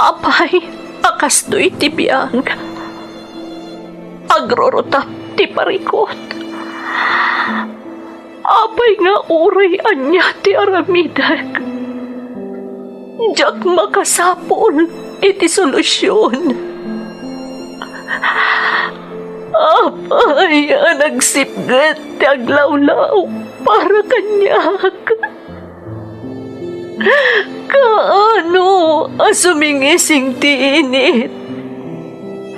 Apay, akas do'y tibiyang. Agrorotap ti parikot. Apay nga uray anya ti aramidak. Jak makasapol iti solusyon. Apay nagsipgat ti aglawlaw para kanyak. Kaano asumingising ti init.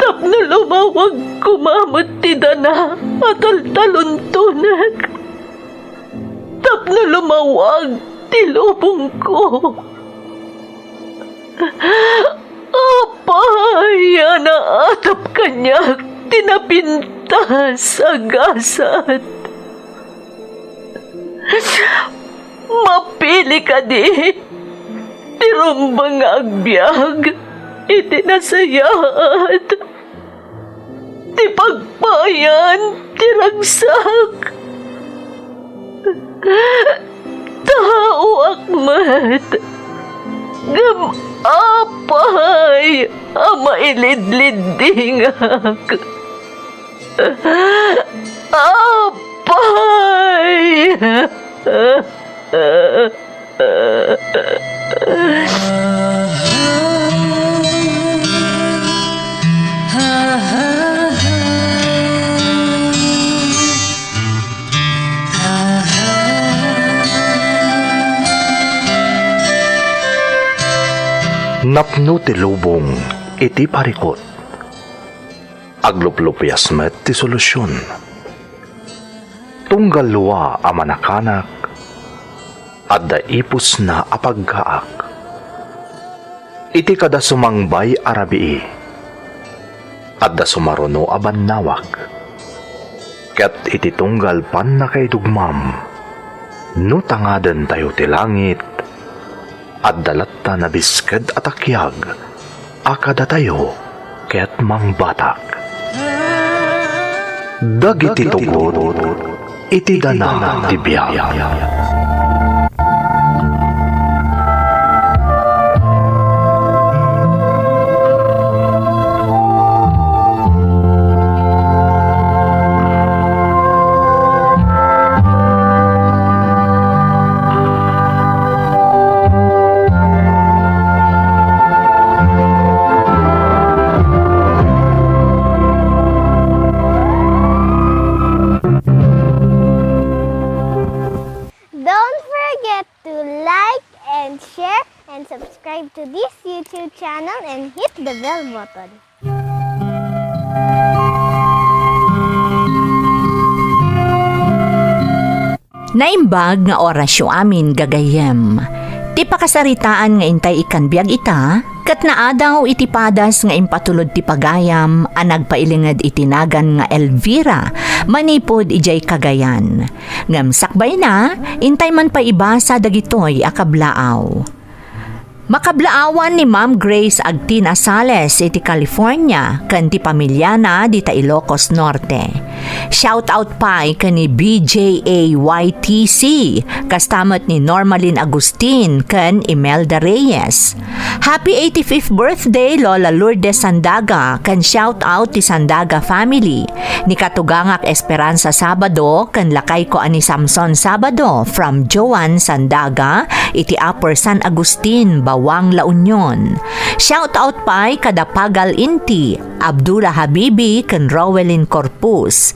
Tapno lumawag kumamot ti dana at altaluntunag. Tapno lumawag ti lubong ko. Apay naatap kanyak tinapintas agasat. Mapili ka di, tirumbang agbyag, itinasayat, ti pagpayan, tiragsak. Tao akmat, gam apay, amailid-lidingak. Apay! Napno ti lubong iti parikot. Agluplupyas met ti solusyon. Tunggal luwa a manakanak at daipos na apagkaak. Iti kada sumangbay arabii at da sumaruno aban nawak. Ket iti tunggal pan na kay dugmam no tangaden tayo ti langit at dalatta na bisked at akyag akada tayo ket mangbatak. Dagiti tugod iti dana ti biyag. Don't forget to like and share and subscribe to this YouTube channel and hit the bell button. Naimbag nga orasyo amin gagayem. Ti pakasaritaan nga intay ikan biag ita, kat naadaw iti padas nga impatulod ti pagayam, anag pailingad itinagan nga Elvira, manipod ijay Cagayan. Ngam sakbay na, intay man pa ibasa dagitoy akablaaw. Makablaawan ni Ma'am Grace Agtina Sales iti California kan ti pamilya na di ta Ilocos Norte. Shout out pa kan ni BJAYTC kastamot ni Normalin Agustin kan Imelda Reyes. Happy 85th birthday Lola Lourdes Sandaga kan shout out ti Sandaga family. Ni Katugangak Esperanza Sabado kan lakay ko ani Samson Sabado from Joan Sandaga iti Upper San Agustin Bawang La Union. Shout out pa kada Pagal Inti, Abdullah Habibi ken Rowelyn Corpus.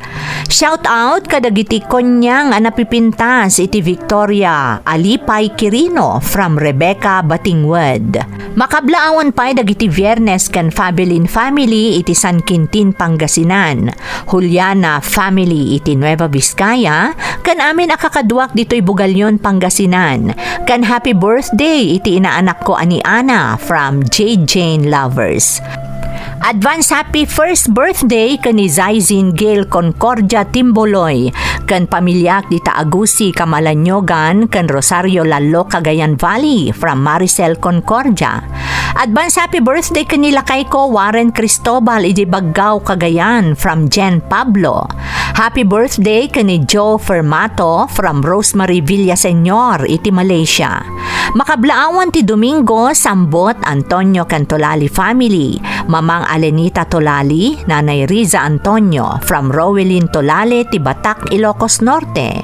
Shout out kada giti konyang anapipintas iti Victoria Alipay Quirino from Rebecca Batingwood. Makablaawan pa dagiti Viernes ken Fabelin family iti San Quintin Pangasinan. Juliana family iti Nueva Vizcaya ken amin akakaduak ditoy Bugalyon Pangasinan. Ken happy birthday iti inaanak ko ani Ana from J. Jane Lovers. Advance happy first birthday kani Zaizin Gail Concordia Timboloy kan pamilyak di Taagusi Kamalanyogan kan Rosario Lalo Cagayan Valley from Maricel Concordia. Advance happy birthday kani lakay ko Warren Cristobal iti Baggao Cagayan from Jen Pablo. Happy birthday kani Joe Fermato from Rosemary Villaseñor iti Malaysia. Makablaawan ti Domingo, sambot Antonio Cantolali family, Mamang Alenita Tolali, Nanay Riza Antonio, from Rowelin Tolale, Tibatak, Ilocos Norte.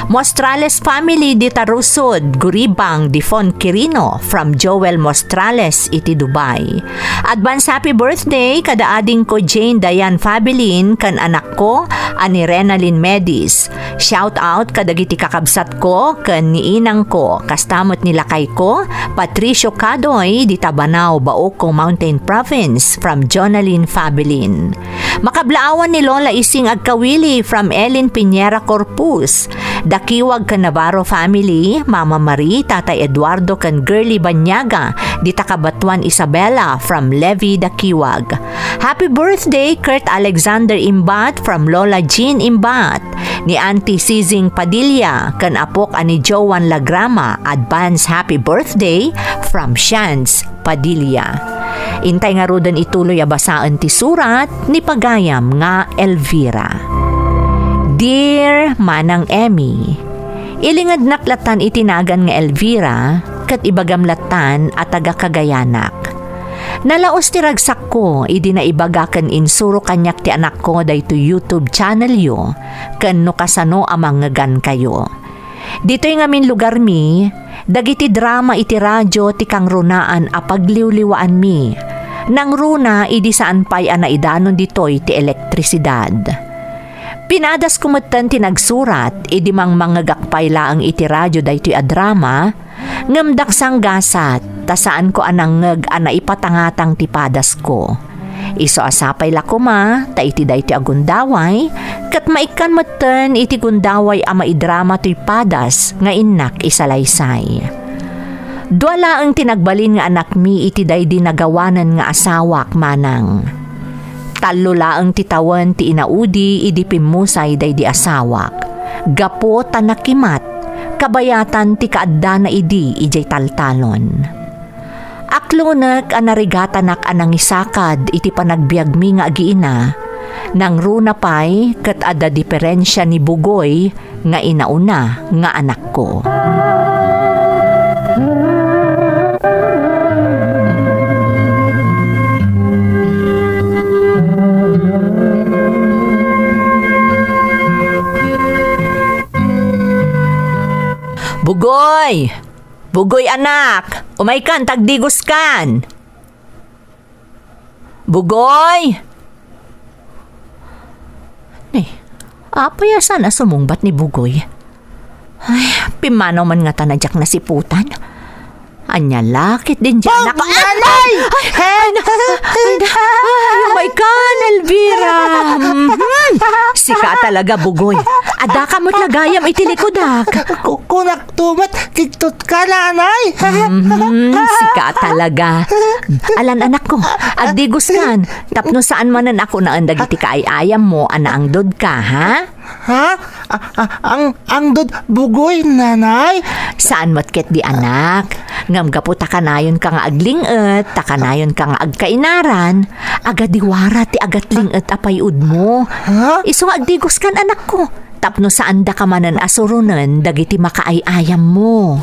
Mostrales family di Tarusod, Guribang, Difon Quirino, from Joel Mostrales, iti Dubai. Advance happy birthday kada ading ko Jane Dayan Fabilin, kan anak ko, ani Renalyn Medis. Shout out kadagiti kakabsat ko, kan niinang ko, kastamot nila kay ko, Patricio Cadoy, di Tabanao, Baoco Mountain Province, from Jonalyn Fabilin. Makablaawan ni Lola Ising Agkawili, from Ellen Piñera Corpus. Dakiwag kan Navarro family, Mama Marie, Tatay Eduardo kan Girly Banyaga, di Takabatuan Isabela, from Levi Dakiwag. Happy birthday Kurt Alexander Imbat, from Lola Jean Imbat. Ni Auntie Sizing Padilla, kan apok ani Joan Lagrama, advance happy birthday from Shans Padilla. Intay nga rodan ituloy abasaan ti surat ni Pagayam nga Elvira. Dear Manang Emmy, ilingad naklatan itinagan nga Elvira, kat ibagamlatan at taga Kagayanak. Nalaos ti ragsak ko, idi na ibagakan insuro kanyak ti anak ko dayto YouTube channel yo, kan no kasano amang ngagan kayo. Dito'y ngamin lugar mi, dagiti drama iti radyo ti kang runaan apagliwliwaan mi. Nang runa, idi saan pa'y anaidanon dito'y ti elektrisidad. Pinadas kumatan tinagsurat, idi mang mangagakpay laang iti radyo daytoy a drama, ngamdak sang gasat, tasaan ko anang ana ipatangatang tipadas ko. Iso asapay lakuma, ta iti daytoy a gundaway, kat maikan matan iti gundaway a maidrama to'y padas, nga inak isalaysay. Duala ang tinagbalin nga anak mi iti daydi nagawanan nga asawak manang. Talo laang titawan ti inaudi idi pimusay day di asawak. Gapo tanakimat, kabayatan ti kaadda na idi ijay taltalon. Aklunak anarigatanak anang isakad iti panagbiag mi nga agiina, nang runa pay kat ada diferensya ni Bugoy nga inauna nga anak ko. Bugoy! Bugoy anak! Umaikan, tagdigos kan! Bugoy! Apaya sana sumungbat ni Bugoy. Ay, pimanaw man nga tanadyak na siputan. Anya lakit din dyan. Nanay! Umaikan, Elvira! Sika talaga, Bugoy. Ada ka mo't lagayam itilikodak. Kunak tumat, tiktot ka, nanay. Sika talaga. Alan anak ko, agdigos kan. Tapno saan manan ako na andag iti kaayayam mo, anaang dod ka, ha? Ha? Ang dod Bugoy, nanay? Saan matket di anak? Ngam gapo takanayon ka nga aglinget, takanayon ka nga agkainaran, agadiwara ti agatlinget apayud mo. Ha? Iso nga agdigos kan anak ko. Tapno saan da ka manan asurunan, dagiti makaayayam mo.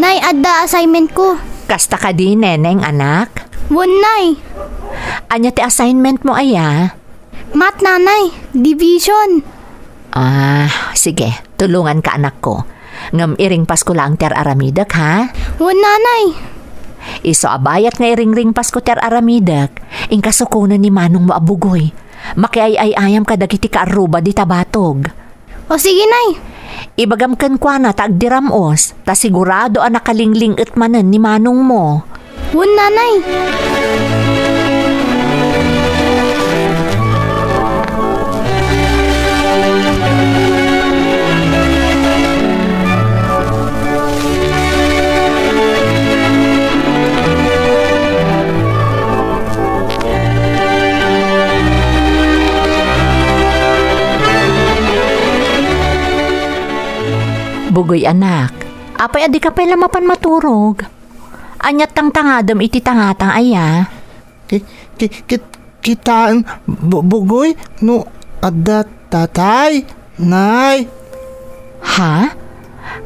Nay, adda assignment ko. Kasta ka di, neneng anak? Won, nay. Anya ti assignment mo aya? Mat, nanay. Division. Sige, tulungan ka anak ko. Ngam iring Pasko lang ter aramidak, ha? Won, nanay. Iso abayat nga iring Pasko ter aramidak, ingkasukunan ni Manong mo abugoy. Makiay-ayayam ka dagiti kaaruba di tabatog. O sige, nay. Ibagamkan kwa na taagdiramos, ta sigurado ang nakalingling manan ni Manong mo. Won, nanay. Bugoy anak, apay adi ka pala mapan maturog. Anyat tang tangadam iti tangatang aya. Kitaan bugoy no adda tatay, nay. Ha?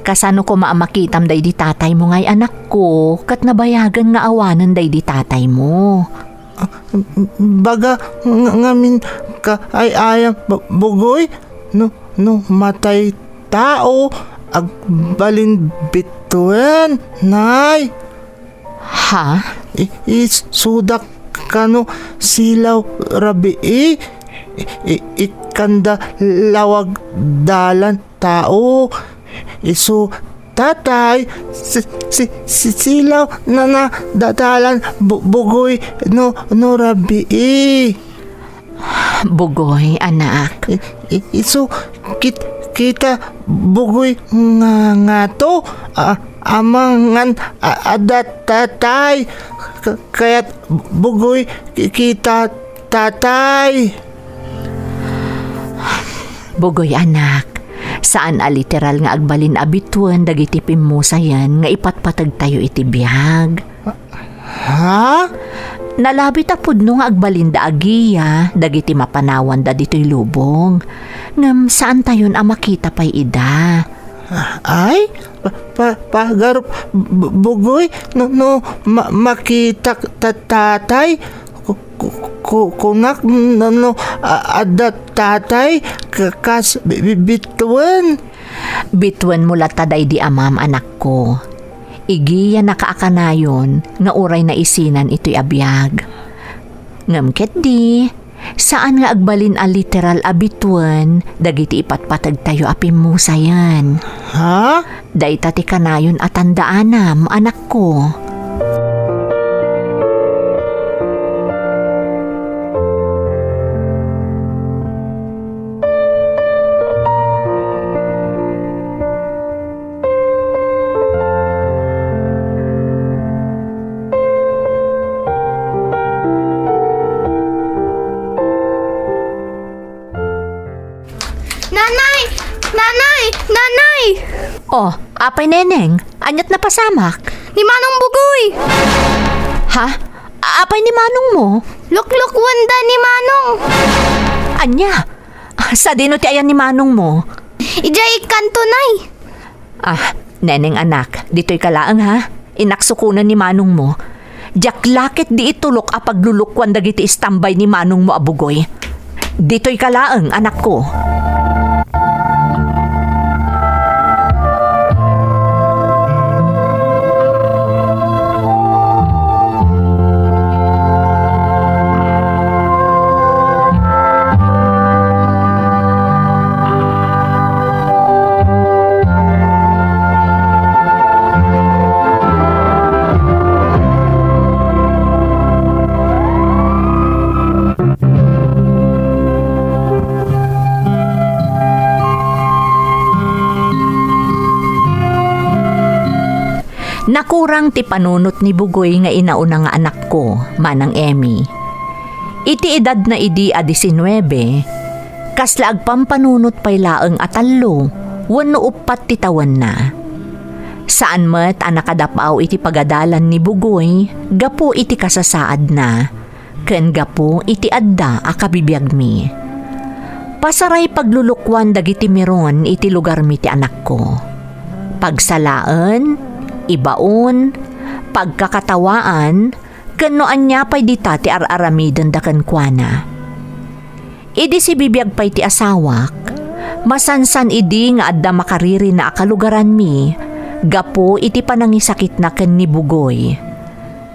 Kasano ko maamakitam day di tatay mo ngay anak ko, kat nabayagan nga awanan day di tatay mo. Baga ngamin ka ay ayang bugoy no matay tao agbalin bituin, nay. Ha? Sudak kano silaw rabii ikanda lawag dalan tao isu tatay silaw na dadalan bugoy no rabii. Bugoy anak. Isu kita bugoy nga to amangan adat tatay kaya't bugoy kita tatay. Bugoy anak, saan a literal nga agbalin abituan dagiti pimusayan nga ipatpatag tayo iti biyag. Ha? Nalabit a pudno nga agbalin da agiya dagiti mapanawan da dito'y lubong. Ngam saan tayon a makita pa'y ida? Ay? Pagarup bugoy no makita tatay kunak no adat tatay kas bituan. Bituan mo lataday di amam anak ko. Igiya nakaakanayon nga uray na isinan ito'y abiyag. Ngam ket di, saan nga agbalin a literal abituan dagiti ipatpatag tayo apimusayan. Ha? Dayta ti kanayon at tandaanam anak ko. Nanay! Oh, apay neneng, anyat na pasamak. Ni Manong Bugoy! Ha? Apay ni manong mo? Lukluk wanda ni Manong! Anya? Sa dino ti ayan ni manong mo? Ijay kanto, nay! Neneng anak, dito'y kalaang ha? Inaksukunan ni manong mo. Jaklakit di itulok a paglulukwan dagiti istambay ni manong mo abugoy. Dito'y kalaang anak ko. Nakurang ti panunot ni Bugoy nga inauna nga anak ko, manang Emmy. Iti edad na idi a 19, kasla agpampanunot pay laeng atallo, wenno upat ti tawen na. Saan met a nakadapaw iti pagadalan ni Bugoy, gapo iti kasasaad na, ken gapo iti adda a kabibiyag mi. Pasaray paglulukwan dagiti meron iti lugar mi ti anak ko. Pagsalaan, ibaon, pagkakatawaan, kanoan niya pa'y dita ti ar-aramiden da kankwana. Idi si bibiyag pa'y ti asawak, masansan idi nga adda makariri na akalugaran mi, gapo iti panangisakit na ken ni Bugoy.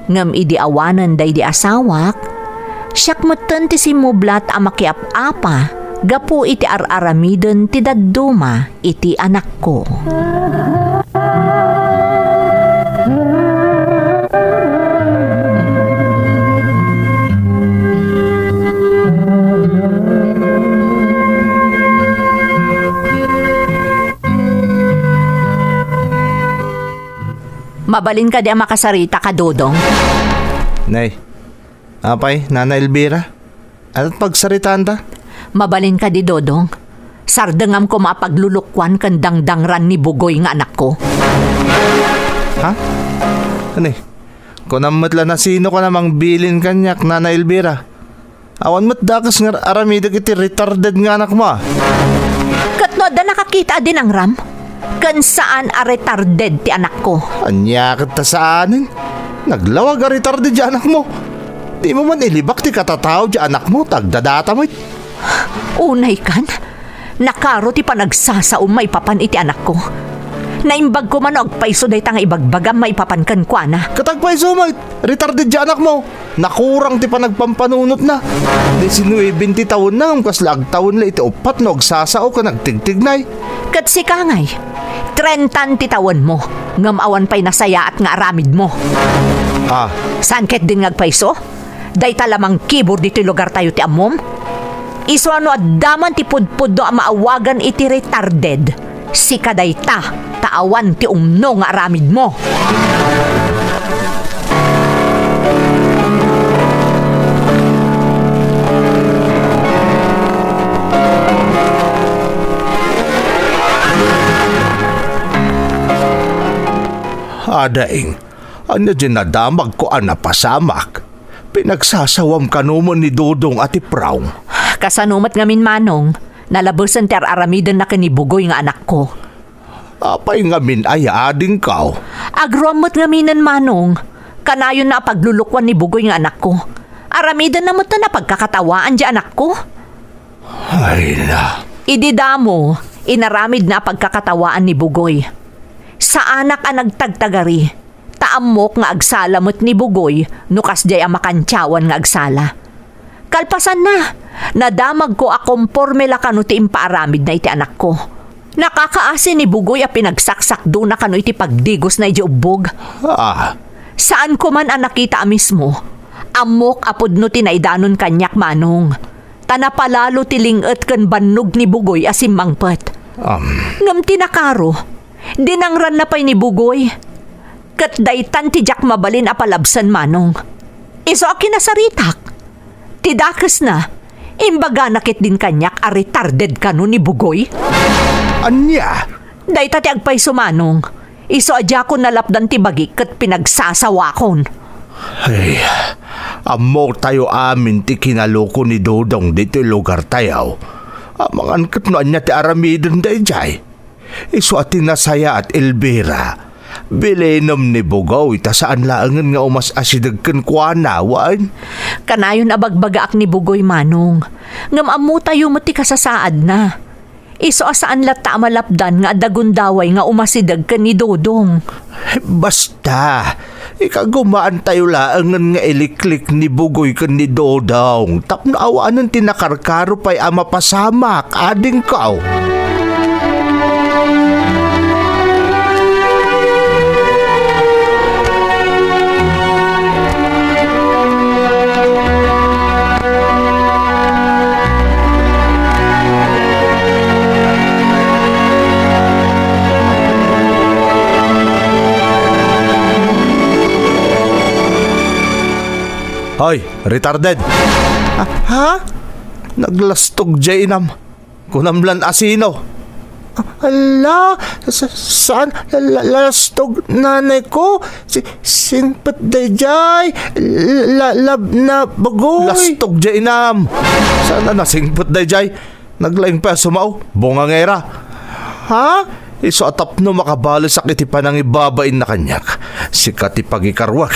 Ngam idi awanan day di asawak, siyak meten ti simublat a makiap-apa, gapo iti ar-aramiden ti dadduma iti anak ko. Mabalin ka di ang makasarita ka, Dodong. Nay, apay, Nana Elvira. At pagsaritaan ta? Mabalin ka di, Dodong. Sardengam ko mapaglulukwan kan dangdangran ni Bugoy nga anak ko. Ha? Kani? Kung namatla na sino ka namang bilin kanyak, Nana Elvira. Awan mo't dakas nga aramidag iti retarded nga anak mo. Katno da nakakita din ang Ram? Kan saan a retarded ti anak ko? Anya kita saanin? Naglawag a retarded di anak mo. Di mo man ilibak ti katataw di anak mo, tagdadata mo. Unay kan? Nakaro ti panagsasaum maipapan iti anak ko. Naimbag ko man og paiso day tanga ibagbagam maipapan kan kwa na. Katagpay sumait, retarded di anak mo. Nakurang ti panagpampanunot na. 19-20 taon na, ang kaslag taon la iti upat na ogsasao ka nagtigtignay. Kat si Kangay, 30 ti tawon mo. Ngamawan pa'y nasaya at nga aramid mo. Ah, Saan ket din ngagpaiso? Day talamang keyboard dito lugar tayo ti amom? Iso ano at daman ti pudpud do maawagan iti retarded. Si kaday taawan ti umno nga aramid mo. adaing, ano din nadamag ko pasamak. Pinagsasawam kanumon ni Dodong at Ipraw. Kasanumat ngamin manong, nalabusan ti aramidan na kanibugoy nga anak ko. Apay ngamin ay ading kaw. Agromot ngaminan manong, kanayon na paglulukwan ni bugoy nga anak ko. Aramidan na mo na pagkakatawaan di anak ko. Ay na. Ididamo, inaramid na pagkakatawaan ni bugoy. Sa anak ang nagtagtagari, taamok nga agsalamot ni bugoy nukas jay amakantyawan nga agsala. Kalpasan na, nadamag ko akomporme la kano ti impaaramid na iti anak ko. Nakakaasi ni bugoy a pinagsaksak do na kano iti pagdigos na iti ubog. Ah, Saan ko man ang nakita mismo, amok apod no tinaidanon kanyak manong. Tanapalalo tilinget kan bannog ni bugoy asim mangpet. Ngam tinakaro, dinangran na pa'y ni bugoy. Kat daytan ti jak mabalin apalabsan manong. Iso a kinasaritak. Tidakas na, imbaga nakit din kanyak a retarded kano ni bugoy. anya? Dayta ti agpay sumanong. Iso adya ko nalapdan ti bagi kat pinagsasawakon. Ay, amo tayo amin ti kinaloko ni Dodong dito lugar tayaw. Amangan kat no anya ti aramidon day jay. Iso at tinasaya at Elvira. Bilenom ni Bugaw ita saan laangan nga umas asidagkan kwa nawan. Kanayon abagbagaak ni bugoy manong. Ngam amu tayo mo ti kasasaad na. Iso asaan lata malapdan nga dagundaway nga umasidag ka ni Dodong. Basta, ikagumaan tayo laangan nga iliklik ni Bugoy kan ni Dodong. Tapno awaanan tinakarkaro pa'y ama pasamak, ading kaw. Hoy, retarded! Ha? Naglastog jay inam. Kunamlan asino. Ala, saan lastog nanay ko? Singpat day jay. Lab na bagoy. Lastog jay inam. Saan na nasingpat day jay? Naglaing pa sumaw. Bungangera. Ha? Iso atap no makabalos iti panang ibabain na kanyak. Sikat ipagikarwak.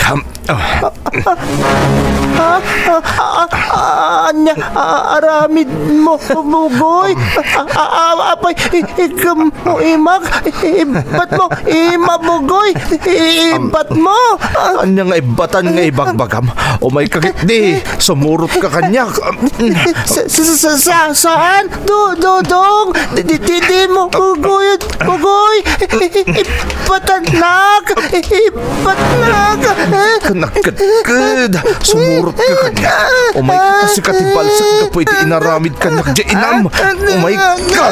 Anya, aramid mo, bugoy. Apay, ikam mo imag. Ibat mo, imabugoy. Ibat mo. Anya nga ibatan nga ibagbagam. O may kakit di, sumurot ka kanyak. Saan? Dodong. Di mo, bugoy. Bugoy! Ipatanak! Ipatanak! Kanakad-kad! Sumurot ka kanya! O may kasi katibalsak na pwede inaramid kanyak dya inam! O may ka!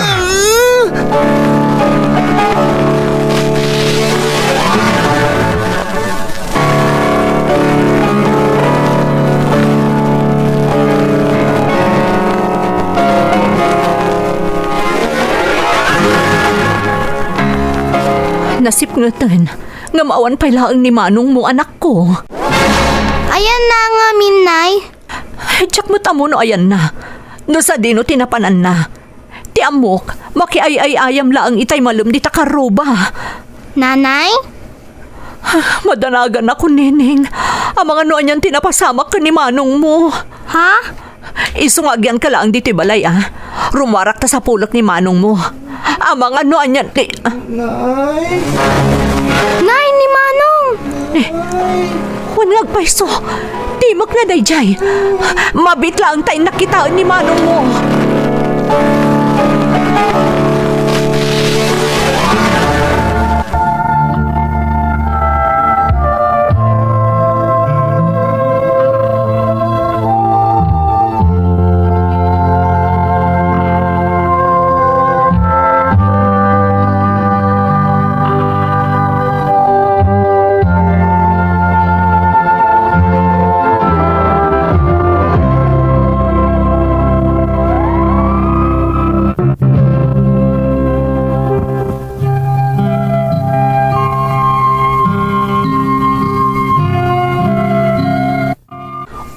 Nasipngatan, nga maawan pa'y laang ni Manong mo anak ko. Ayan na nga, Minay. Tsak mo tamo no ayan na. No sa dino tinapanan na. Ti amok, makiay-ay-ayam laang itay malum di takaruba. Nanay? Madanagan ako, Neneng. Ang mga noon yan tinapasamak ka ni Manong mo. Ha? Isungagyan ka lang dito balay, Rumarak ta sa pulok ni Manong mo. Ang mga noon yan... Nay, ni Manong! Huwag nagpaiso. Timok na dayjay. Mabit lang tayo nakitaan ni Manong mo.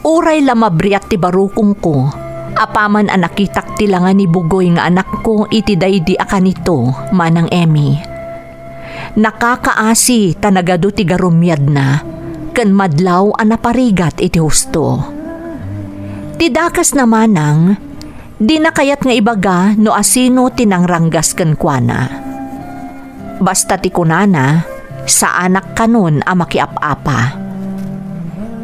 Uray lamabriat ti barukong ko. Apaman ang nakitak tilangan ni Bugoy nga anak ko iti daydi akanito, Manang Emmy. Nakakaasi tanagado ti garumyad na, ken madlaw ang naparigat iti husto. Tidakas na manang, di na kayat nga ibaga no asino tinangranggas ken kuana. Basta ti kunana, sa anak kanon a makiap-apa.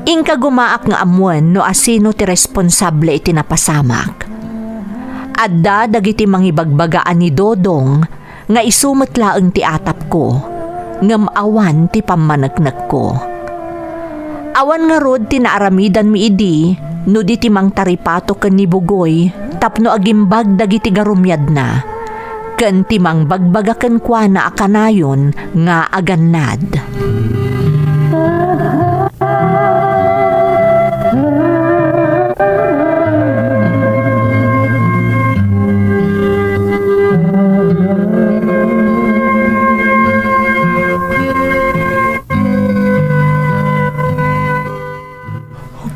Ingka gumaak nga amuan no asino ti responsable iti napasamak. Adda dagiti mangibagbagaan ni Dodong nga isumot laeng ti atap ko, ngem awan ti pamanagnak ko. Awan nga rod ti naaramidan mi idi, no di ti mang taripato ken ni Bugoy, tapno agimbag dagiti garumyad na, ken ti mang bagbaga ken kuana akanayon nga agannad.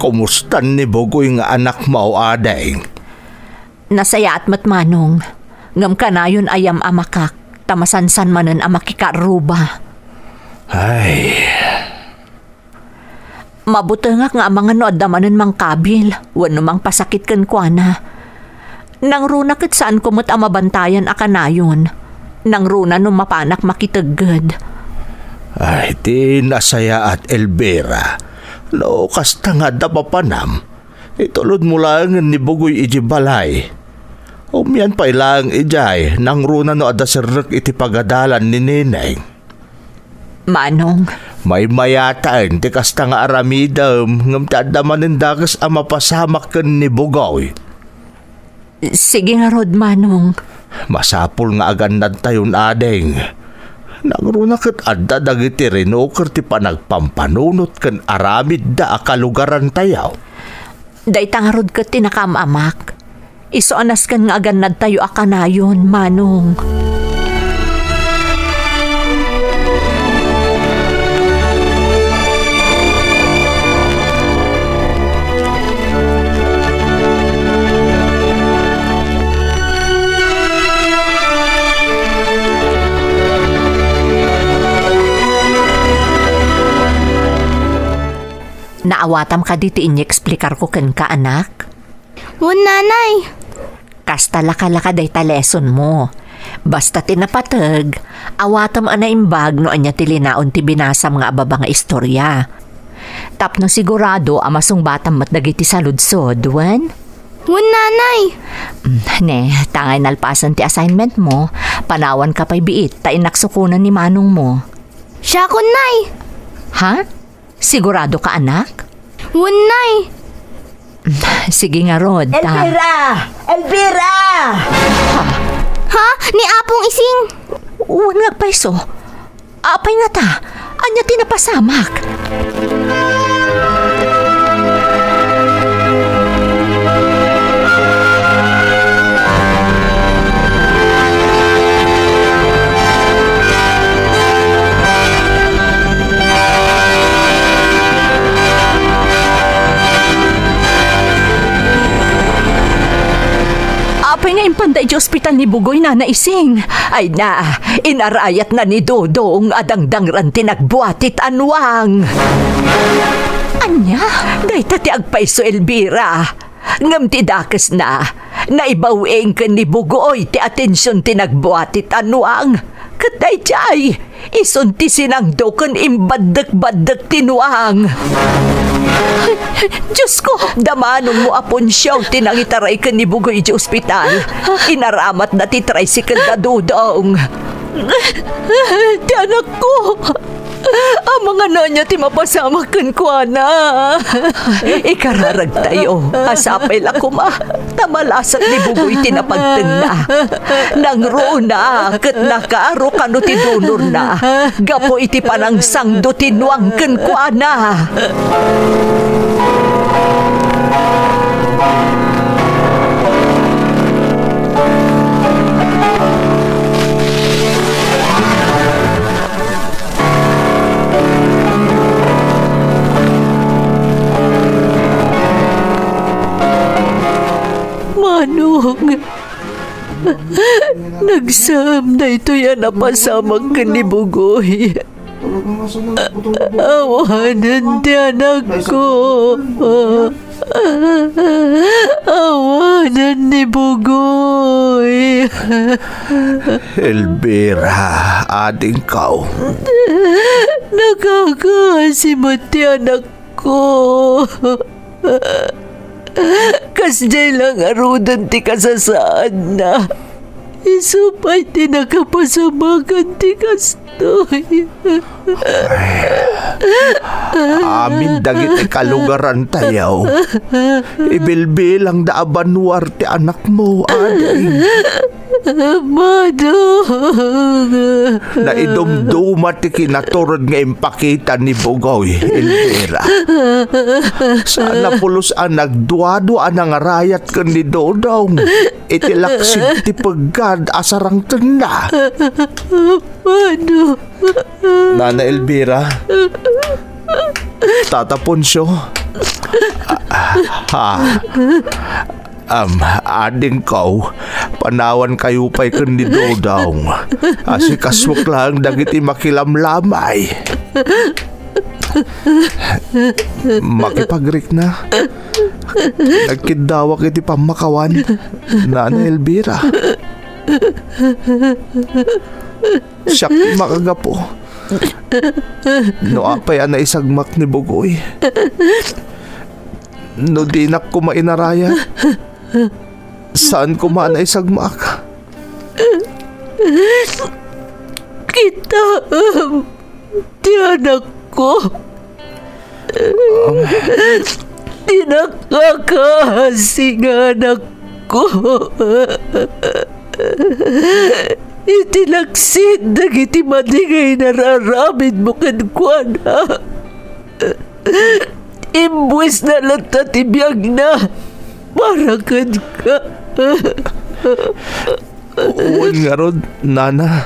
Kumusta ni Bugoy nga anak mo, aday? Nasaya at matmanong, ngam kanayon ayam amakak, tamasansan manen amakikaruba. Ay, Mabutengak nga mga nood damanen mang kabil, wano mang pasakit ken kuana. Nang runa ket saan kumot amabantayan akanayon, nang runa no mapanak makitegged. ay di nasaya at Elvira. No, kasta nga da papanam. Itulod mo lang ni Bugoy iji balay. Umyan pa ilang ijay, nang runa no adasirek iti pagadalan ni Neneng. Manong, May mayataan, ti kasta nga aramidam, ngam tadaman ng dagas ang mapasamak ken ni Bugoy. sige nga rod Manong. Masapul nga agannad tayon adeng. Nangruna ket adda dagiti renoker ti panagpampanunot ken aramid da akalugaran tayaw. Dayta nga rod ket tinakamamak. Iso anas kan nga agannad tayo akanayon, Manong. Naawatam ka dito inyeksplikar ko ken ka anak. Nanay. Kasta laka-laka day ta lesson mo. Basta tinapatag, awatam ana imbag no anya tilinaon ti binasam nga ababa nga istorya. Tapno sigurado amasong batam mat dagiti saludsod, wen? Nanay. Ne, tangay nalpasan ti assignment mo, panawan ka pa'y biit ta inaksukunan ni Manong mo. Siya ko, Nay. Ha? Sigurado ka anak? Nay. Sige nga Rod. Elvira! Ha? Ni Apong Ising. Uwan nga paiso. Apay nga ta. Anya tinapasamak. ospital ni Bugoy na naising. Ay na, inarayat na ni Dodong adangdangran tinagbuatit anwang. Anya, day tati agpaiso Elvira. Ngam ti dakas na, naibaweng ka ni Bugoy ti atensyon tinagbuatit anwang. Katay chay, isunti sinangdo kan imbadak-badak tinuang. Diyos ko, damanong mo apon siyaw tinangitaray ka ni Bugoy di ospital. Inaramat na ti tricycle na Dodong. Ti anak ko, ang mga nanya ti mapasamakan ko na. Ikararag tayo, asapay lakuma, tamalasat ni Bugoy tinapagteng na. Nang rona, kat nakaaro kano ti donor na, gapo iti panang sangdo tinuangkan ko na. Manong, nagsam na ito yan napasamang ka ni Bugoy. Awanan di anak ko. Awanan ni Bugoy. Elvira, ading kau. Nakakasimot di anak ko. Kasday lang arudan ti kasasaan na. Isupay ti nakapasamagan ti kastoy. Amin dagiti kalugaran tayaw. Ibilbilang daabanwar ti anak mo, ading. Madong. Naidumduma ti kinaturod nga impakita ni Bugoy, Elvira. Sana pulos ang nagduado-an ang rayat ka ni Dodong. Itilaksid ti pagad asarang tanda. Madong. Nana Elvira, tatapon siyo. Ading kau, panawan kayo pa'y kundi Dodong. Asikaswak lang dagiti makilamlamay. Makipagrik na. Nagkidawak iti pamakawan, Nana Elvira. Siyak makagapo. No apay na isagmak ni Bugoy. No dinak ko mainaraya. Saan ko man ay sagmak? Kita, di anak ko. Tinakakasing anak ko. Itilaksid dagiti madigay nararamid mo kankwana. Imbwis na lang tatibiyag na. Parakan ka. Uwan nga ron, Nana.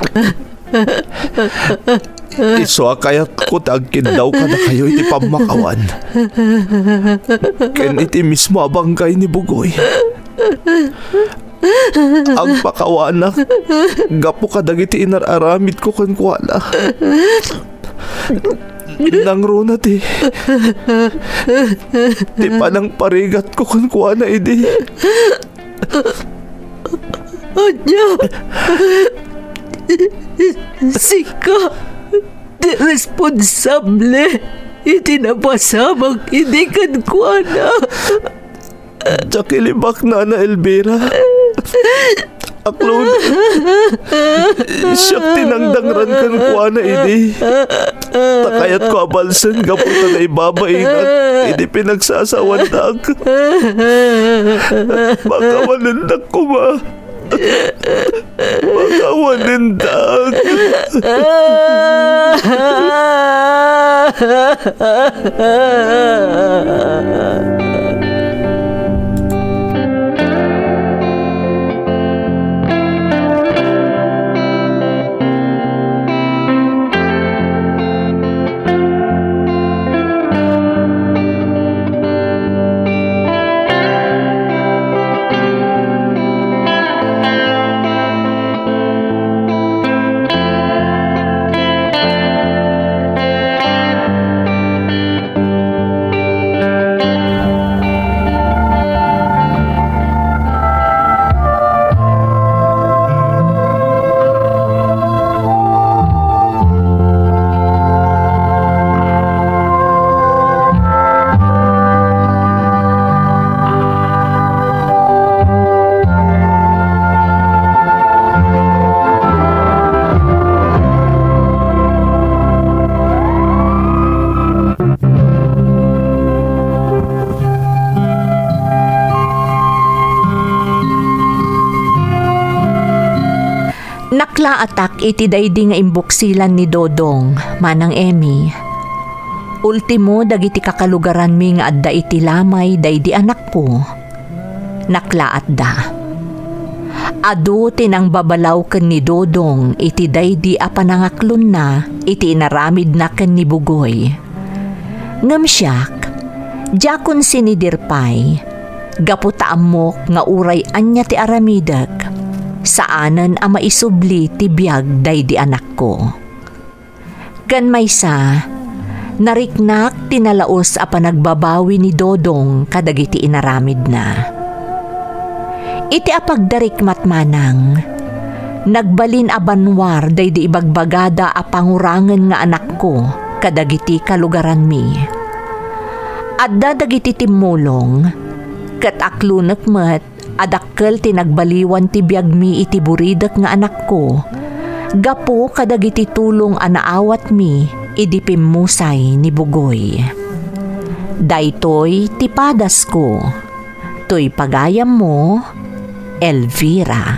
Iso kayat ko tagkin daw ka na kayo iti pamakawan. Ken iti mismo abangkay ni Bugoy. Ang pakawanak, gapo ka dagiti inararamid ko kankwana. Nang runa ti panang parigat ko kung kuha na idi. Anya, sika, di responsable, itinapasamang hindi kan kuha na. Tsakilibak na Elvira. Aklon, siyak tinangdangran kan kuha na idi. Takayat ko abalsan gaputa na ibabainag. Hindi pinagsasawandag. Makawanindag ko ba? Makawanindag. Naklaatak iti daydi nga imbuksilan ni Dodong, manang Emmy. Ultimo dagiti kakalugaran mi nga adda iti lamay daydi anak ko. Naklaat da. Adu tinang babalaw ken ni Dodong iti daydi a panangaklon na iti inaramid na ken ni Bugoy. Ngem siyak, jakon sinidirpay, gaputa amok nga uray anya ti aramidek, saanen a maisubli ti biag daydi anak ko. Ken maysa, nariknak tinalaos a panagbabawi ni Dodong kadagiti inaramid na. Iti apagdarik matmanang, nagbalin a banwar daydi ibagbagada a pangurangan nga anak ko kadagiti kalugaran mi. Adda dagiti timulong, ket aklunek met adakkel tinagbaliwan ti biag mi iti buridek nga anak ko, gapo kadagiti tulong a naawat mi idi pimmusay ni Bugoy. Daytoy ti padas ko, toy pagayam mo, Elvira.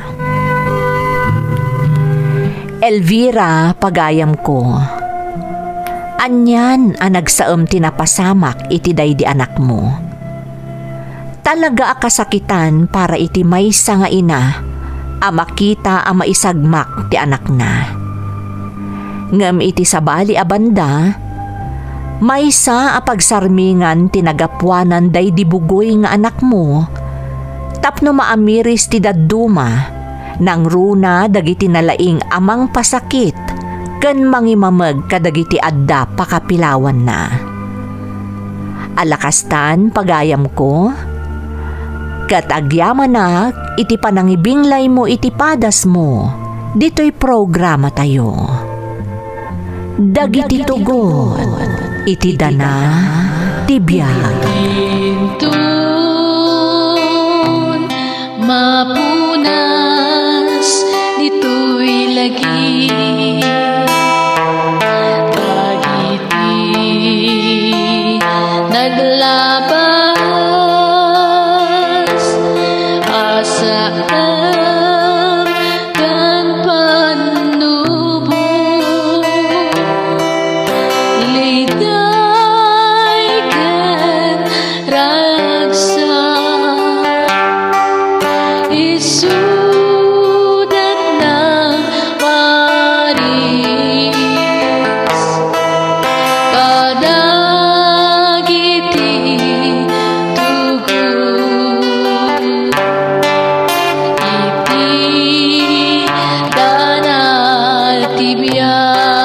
Elvira, pagayam ko. Anyan ang nagsaem tinapasamak iti daydi anak mo. Talaga akasakitan para iti maysa nga ina a makita a maisagmak ti anak na. Ngem iti sabali a banda, maysa a pagsarmingan tinagapwanan daydi Bugoy nga anak mo, tapno maamiris ti dadduma nang runa dagiti nalaing amang pasakit ken mangimameg kadagiti adda pakapilawan na. Alakastan pagayam ko, ket agyaman na iti panangibinglay mo iti padas mo, dito'y programa tayo. Dagiti tugon, iti dana, tibiyag. Mapunas dito'y lagi dagiti naglabas asaan kan panubo liday kan ragsa isudat ng waris kadagiti tugon iti danal tibiyag.